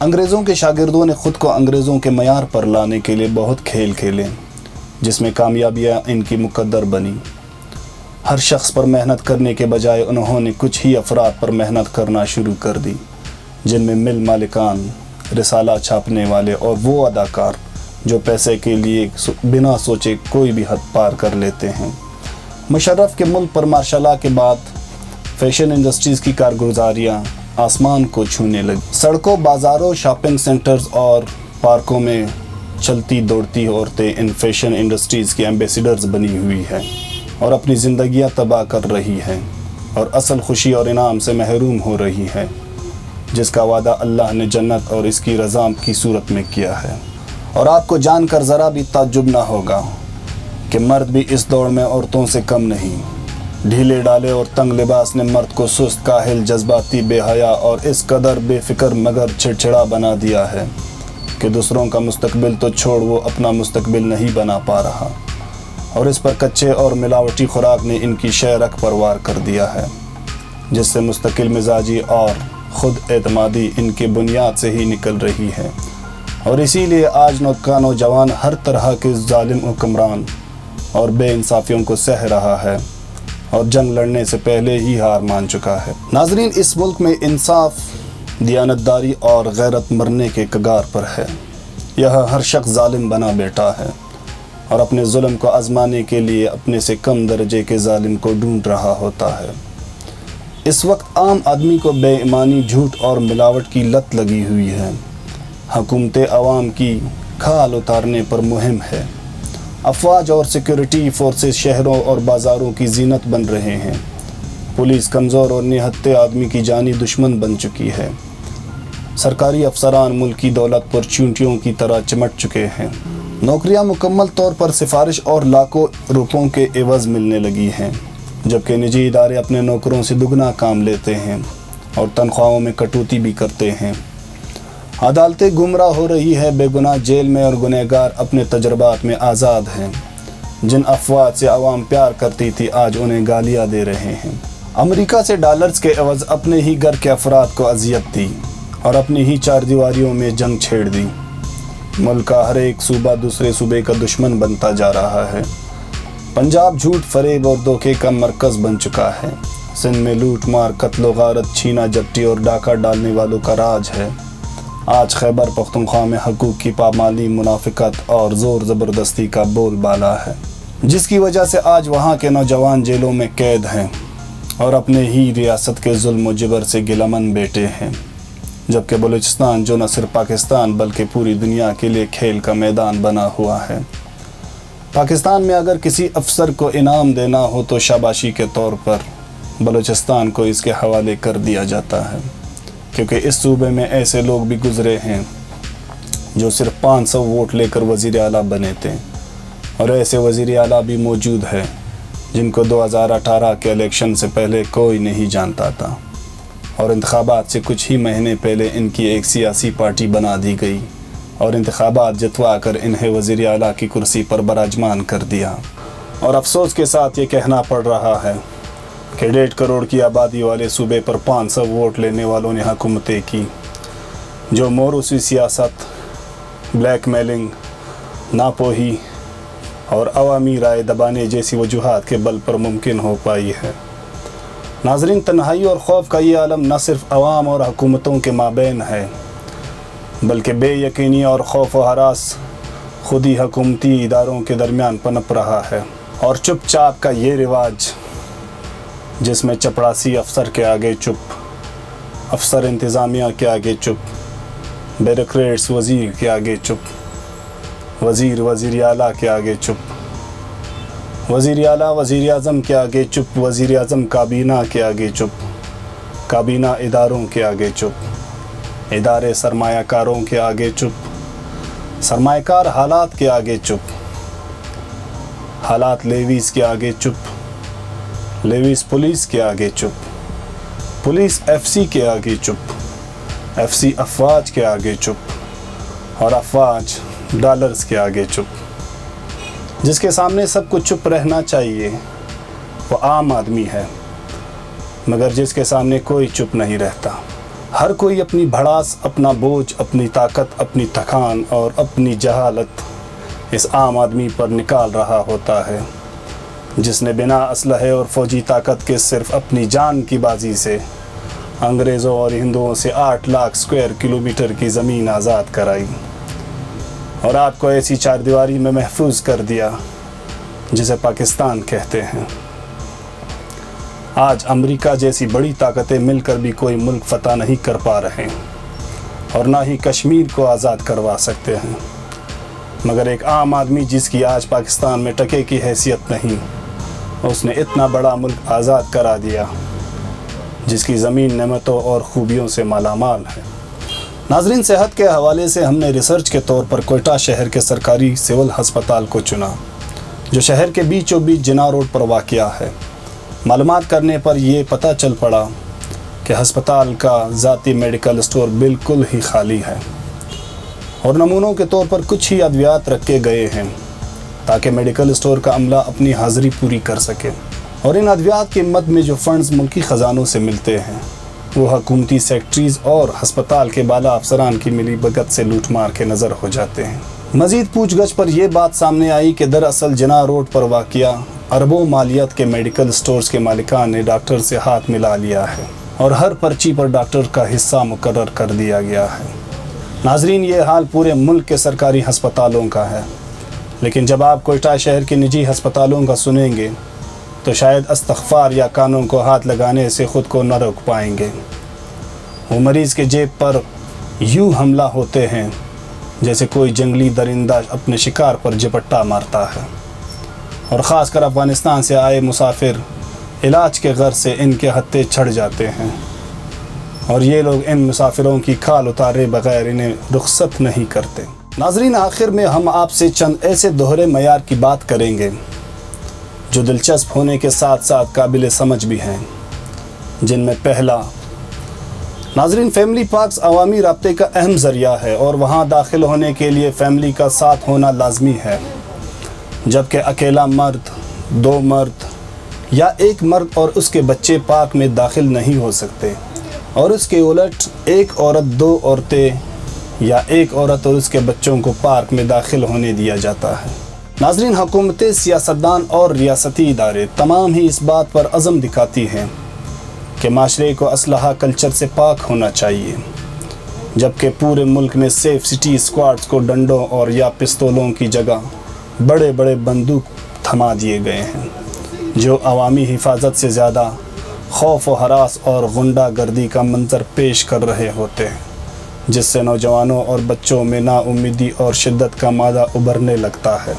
انگریزوں کے شاگردوں نے خود کو انگریزوں کے معیار پر لانے کے لیے بہت کھیل کھیلے، جس میں کامیابیاں ان کی مقدر بنی۔ ہر شخص پر محنت کرنے کے بجائے انہوں نے کچھ ہی افراد پر محنت کرنا شروع کر دی، جن میں مل مالکان، رسالہ چھاپنے والے اور وہ اداکار جو پیسے کے لیے بنا سوچے کوئی بھی حد پار کر لیتے ہیں۔ مشرف کے ملک پر مارشل لاء کے بعد فیشن انڈسٹریز کی کارگزاریاں آسمان کو چھونے لگی۔ سڑکوں، بازاروں، شاپنگ سینٹرز اور پارکوں میں چلتی دوڑتی عورتیں ان فیشن انڈسٹریز کی ایمبیسیڈرز بنی ہوئی ہیں اور اپنی زندگیاں تباہ کر رہی ہیں اور اصل خوشی اور انعام سے محروم ہو رہی ہیں، جس کا وعدہ اللہ نے جنت اور اس کی رضا کی صورت میں کیا ہے۔ اور آپ کو جان کر ذرا بھی تعجب نہ ہوگا کہ مرد بھی اس دوڑ میں عورتوں سے کم نہیں۔ ڈھیلے ڈالے اور تنگ لباس نے مرد کو سست، کاہل، جذباتی، بے حیا اور اس قدر بے فکر مگر چڑچڑا بنا دیا ہے کہ دوسروں کا مستقبل تو چھوڑ وہ اپنا مستقبل نہیں بنا پا رہا، اور اس پر کچے اور ملاوٹی خوراک نے ان کی شہ رگ پر وار کر دیا ہے، جس سے مستقل مزاجی اور خود اعتمادی ان کے بنیاد سے ہی نکل رہی ہے۔ اور اسی لیے آج کا نوجوان ہر طرح کے ظالم حکمران اور بے انصافیوں کو سہ رہا ہے اور جنگ لڑنے سے پہلے ہی ہار مان چکا ہے۔ ناظرین، اس ملک میں انصاف، دیانتداری اور غیرت مرنے کے کگار پر ہے۔ یہاں ہر شخص ظالم بنا بیٹھا ہے اور اپنے ظلم کو آزمانے کے لیے اپنے سے کم درجے کے ظالم کو ڈھونڈ رہا ہوتا ہے۔ اس وقت عام آدمی کو بے ایمانی، جھوٹ اور ملاوٹ کی لت لگی ہوئی ہے۔ حکومتیں عوام کی کھال اتارنے پر مہم ہے۔ افواج اور سیکورٹی فورسز شہروں اور بازاروں کی زینت بن رہے ہیں۔ پولیس کمزور اور نہتے آدمی کی جانی دشمن بن چکی ہے۔ سرکاری افسران ملک کی دولت پر چونٹیوں کی طرح چمٹ چکے ہیں۔ نوکریاں مکمل طور پر سفارش اور لاکھوں روپوں کے عوض ملنے لگی ہیں، جبکہ نجی ادارے اپنے نوکروں سے دگنا کام لیتے ہیں اور تنخواہوں میں کٹوتی بھی کرتے ہیں۔ عدالتیں گمراہ ہو رہی ہے، بے گناہ جیل میں اور گنہگار اپنے تجربات میں آزاد ہیں۔ جن افواج سے عوام پیار کرتی تھی آج انہیں گالیاں دے رہے ہیں۔ امریکہ سے ڈالرز کے عوض اپنے ہی گھر کے افراد کو اذیت دی اور اپنی ہی چار دیواریوں میں جنگ چھیڑ دی۔ ملک کا ہر ایک صوبہ دوسرے صوبے کا دشمن بنتا جا رہا ہے۔ پنجاب جھوٹ، فریب اور دھوکے کا مرکز بن چکا ہے۔ سندھ میں لوٹ مار، قتل و غارت، چھینا جھپٹی اور ڈاکہ ڈالنے والوں کا راج ہے۔ آج خیبر پختونخوا میں حقوق کی پامالی، منافقت اور زور زبردستی کا بول بالا ہے، جس کی وجہ سے آج وہاں کے نوجوان جیلوں میں قید ہیں اور اپنے ہی ریاست کے ظلم و جبر سے گلامن بیٹھے ہیں، جبکہ بلوچستان جو نہ صرف پاکستان بلکہ پوری دنیا کے لیے کھیل کا میدان بنا ہوا ہے۔ پاکستان میں اگر کسی افسر کو انعام دینا ہو تو شاباشی کے طور پر بلوچستان کو اس کے حوالے کر دیا جاتا ہے، کیونکہ اس صوبے میں ایسے لوگ بھی گزرے ہیں جو صرف 500 ووٹ لے کر وزیر اعلیٰ بنے تھے، اور ایسے وزیر اعلیٰ بھی موجود ہیں جن کو 2018 کے الیکشن سے پہلے کوئی نہیں جانتا تھا، اور انتخابات سے کچھ ہی مہینے پہلے ان کی ایک سیاسی پارٹی بنا دی گئی اور انتخابات جتوا کر انہیں وزیر اعلیٰ کی کرسی پر براجمان کر دیا۔ اور افسوس کے ساتھ یہ کہنا پڑ رہا ہے کہ 1.5 کروڑ کی آبادی والے صوبے پر 500 ووٹ لینے والوں نے حکومتیں کی، جو موروثی سیاست، بلیک میلنگ، ناپوہی اور عوامی رائے دبانے جیسی وجوہات کے بل پر ممکن ہو پائی ہے۔ ناظرین، تنہائی اور خوف کا یہ عالم نہ صرف عوام اور حکومتوں کے مابین ہے، بلکہ بے یقینی اور خوف و ہراس خود ہی حکومتی اداروں کے درمیان پنپ رہا ہے۔ اور چپ چاپ کا یہ رواج، جس میں چپڑاسی افسر کے آگے چپ، افسر انتظامیہ کے آگے چپ، بیوروکریٹس وزیر کے آگے چپ، وزیر اعلیٰ کے آگے چپ، وزیر اعلیٰ وزیر اعظم کے آگے چپ، وزیر اعظم کابینہ کے آگے چپ، کابینہ اداروں کے آگے چپ، ادارے سرمایہ کاروں کے آگے چپ، سرمایہ کار حالات کے آگے چپ، حالات لیویز کے آگے چپ، لیویز پولیس کے آگے چپ، پولیس ایف سی کے آگے چپ، ایف سی افواج کے آگے چپ، اور افواج ڈالرز کے آگے چپ۔ جس کے سامنے سب کو چپ رہنا چاہیے وہ عام آدمی ہے، مگر جس کے سامنے کوئی چپ نہیں رہتا ہر کوئی اپنی بھڑاس، اپنا بوجھ، اپنی طاقت، اپنی تھکان اور اپنی جہالت اس عام آدمی پر نکال رہا ہوتا ہے، جس نے بنا اسلحے اور فوجی طاقت کے صرف اپنی جان کی بازی سے انگریزوں اور ہندوؤں سے 8 لاکھ اسکوائر کلومیٹر کی زمین آزاد کرائی اور آپ کو ایسی چار دیواری میں محفوظ کر دیا جسے پاکستان کہتے ہیں۔ آج امریکہ جیسی بڑی طاقتیں مل کر بھی کوئی ملک فتح نہیں کر پا رہے اور نہ ہی کشمیر کو آزاد کروا سکتے ہیں، مگر ایک عام آدمی جس کی آج پاکستان میں ٹکے کی حیثیت نہیں، اس نے اتنا بڑا ملک آزاد کرا دیا جس کی زمین نعمتوں اور خوبیوں سے مالا مال ہے۔ ناظرین، صحت کے حوالے سے ہم نے ریسرچ کے طور پر کوئٹہ شہر کے سرکاری سول ہسپتال کو چنا، جو شہر کے بیچوں بیچ جناح روڈ پر واقع ہے۔ معلومات کرنے پر یہ پتہ چل پڑا کہ ہسپتال کا ذاتی میڈیکل اسٹور بالکل ہی خالی ہے اور نمونوں کے طور پر کچھ ہی ادویات رکھے گئے ہیں تاکہ میڈیکل اسٹور کا عملہ اپنی حاضری پوری کر سکے، اور ان ادویات کے مد میں جو فنڈز ملکی خزانوں سے ملتے ہیں وہ حکومتی سیکٹریز اور ہسپتال کے بالا افسران کی ملی بھگت سے لوٹ مار کے نظر ہو جاتے ہیں۔ مزید پوچھ گچھ پر یہ بات سامنے آئی کہ دراصل جناح روڈ پر واقع اربوں مالیت کے میڈیکل اسٹورز کے مالکان نے ڈاکٹر سے ہاتھ ملا لیا ہے اور ہر پرچی پر ڈاکٹر کا حصہ مقرر کر دیا گیا ہے۔ ناظرین، یہ حال پورے ملک کے سرکاری ہسپتالوں کا ہے، لیکن جب آپ کوئٹہ شہر کے نجی ہسپتالوں کا سنیں گے تو شاید استغفار یا کانوں کو ہاتھ لگانے سے خود کو نہ روک پائیں گے۔ وہ مریض کے جیب پر یوں حملہ ہوتے ہیں جیسے کوئی جنگلی درندہ اپنے شکار پر جپٹا مارتا ہے، اور خاص کر افغانستان سے آئے مسافر علاج کے غرض سے ان کے ہتھے چھڑ جاتے ہیں، اور یہ لوگ ان مسافروں کی کھال اتارے بغیر انہیں رخصت نہیں کرتے۔ ناظرین، آخر میں ہم آپ سے چند ایسے دوہرے معیار کی بات کریں گے جو دلچسپ ہونے کے ساتھ ساتھ قابل سمجھ بھی ہیں، جن میں پہلا، ناظرین، فیملی پارکس عوامی رابطے کا اہم ذریعہ ہے اور وہاں داخل ہونے کے لیے فیملی کا ساتھ ہونا لازمی ہے، جبکہ اکیلا مرد، 2 مرد یا 1 مرد اور اس کے بچے پارک میں داخل نہیں ہو سکتے، اور اس کے الٹ 1 عورت، 2 عورتیں یا 1 عورت اور اس کے بچوں کو پارک میں داخل ہونے دیا جاتا ہے۔ ناظرین، حکومتیں، سیاستدان اور ریاستی ادارے تمام ہی اس بات پر عزم دکھاتی ہیں کہ معاشرے کو اسلحہ کلچر سے پاک ہونا چاہیے، جبکہ پورے ملک میں سیف سٹی اسکواڈز کو ڈنڈوں اور یا پستولوں کی جگہ بڑے بڑے بندوق تھما دیے گئے ہیں، جو عوامی حفاظت سے زیادہ خوف و ہراس اور غنڈہ گردی کا منظر پیش کر رہے ہوتے ہیں، جس سے نوجوانوں اور بچوں میں نا امیدی اور شدت کا مادہ ابھرنے لگتا ہے۔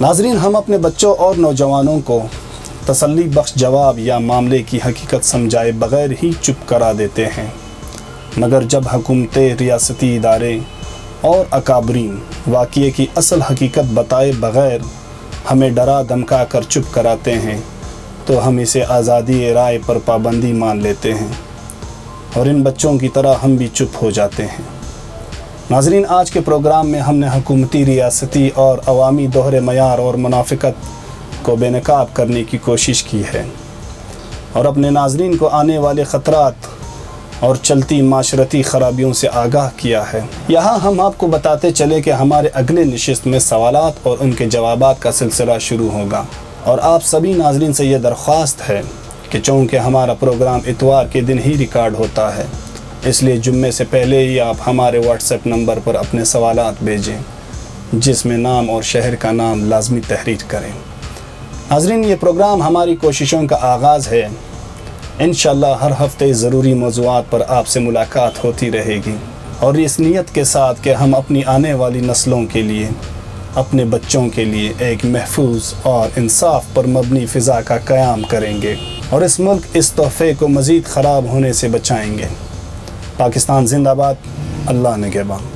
ناظرین، ہم اپنے بچوں اور نوجوانوں کو تسلی بخش جواب یا معاملے کی حقیقت سمجھائے بغیر ہی چپ کرا دیتے ہیں، مگر جب حکومتیں، ریاستی ادارے اور اکابرین واقعے کی اصل حقیقت بتائے بغیر ہمیں ڈرا دھمکا کر چپ کراتے ہیں تو ہم اسے آزادی رائے پر پابندی مان لیتے ہیں، اور ان بچوں کی طرح ہم بھی چپ ہو جاتے ہیں۔ ناظرین، آج کے پروگرام میں ہم نے حکومتی، ریاستی اور عوامی دوہرے معیار اور منافقت کو بے نقاب کرنے کی کوشش کی ہے، اور اپنے ناظرین کو آنے والے خطرات اور چلتی معاشرتی خرابیوں سے آگاہ کیا ہے۔ یہاں ہم آپ کو بتاتے چلے کہ ہمارے اگلے نشست میں سوالات اور ان کے جوابات کا سلسلہ شروع ہوگا، اور آپ سبھی ناظرین سے یہ درخواست ہے کہ چونکہ ہمارا پروگرام اتوار کے دن ہی ریکارڈ ہوتا ہے، اس لیے جمعے سے پہلے ہی آپ ہمارے واٹس ایپ نمبر پر اپنے سوالات بھیجیں، جس میں نام اور شہر کا نام لازمی تحریر کریں۔ ناظرین، یہ پروگرام ہماری کوششوں کا آغاز ہے، انشاءاللہ ہر ہفتے ضروری موضوعات پر آپ سے ملاقات ہوتی رہے گی، اور اس نیت کے ساتھ کہ ہم اپنی آنے والی نسلوں کے لیے، اپنے بچوں کے لیے ایک محفوظ اور انصاف پر مبنی فضا کا قیام کریں گے، اور اس ملک اس تحفے کو مزید خراب ہونے سے بچائیں گے۔ پاکستان زندہ باد، اللہ نگہبان۔